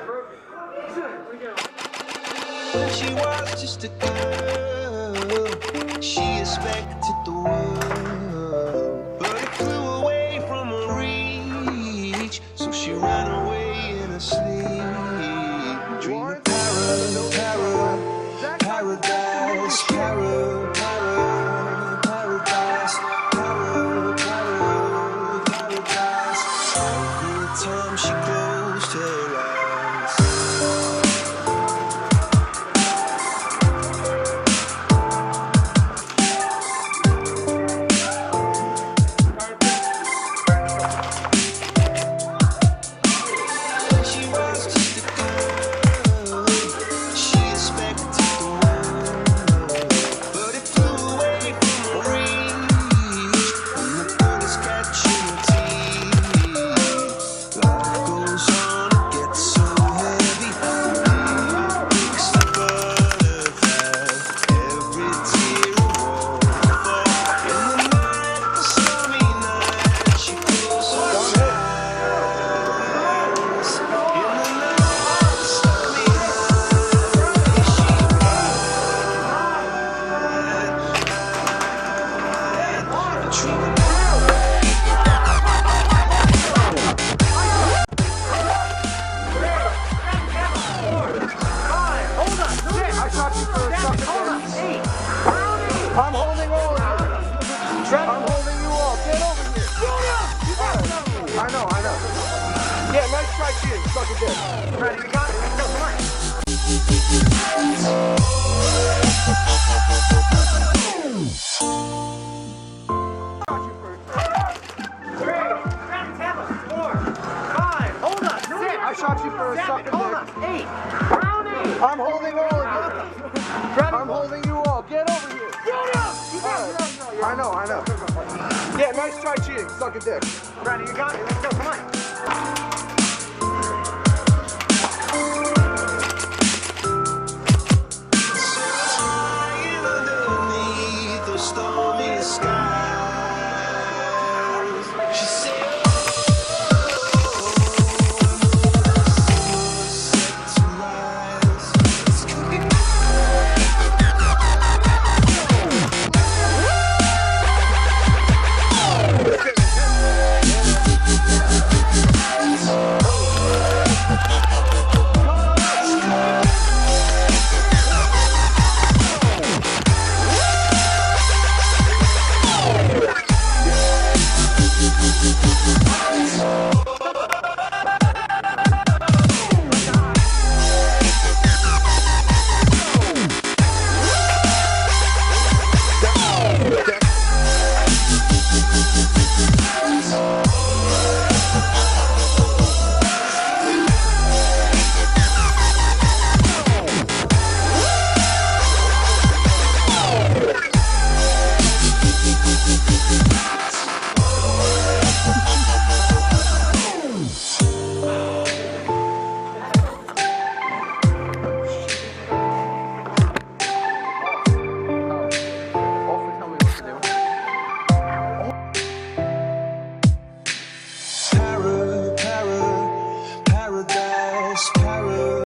She was just a girl, she expected the world, but it flew away from her reach, so she ran away in her sleep. Dream of paradise, paradise, paradise. Every time she closed her eyes. I'm holding all of you. I'm holding you all. Get over here. I know. Yeah, nice try cheating. Suck a dick. Ready? You got it. Let's go. Come on. I shot you for a suck a dick. 8. I'm holding all of you. I'm holding you all. Get over here. I know. Yeah, nice try cheating. Suck a dick. Ready? You got it. Let's go. Come on.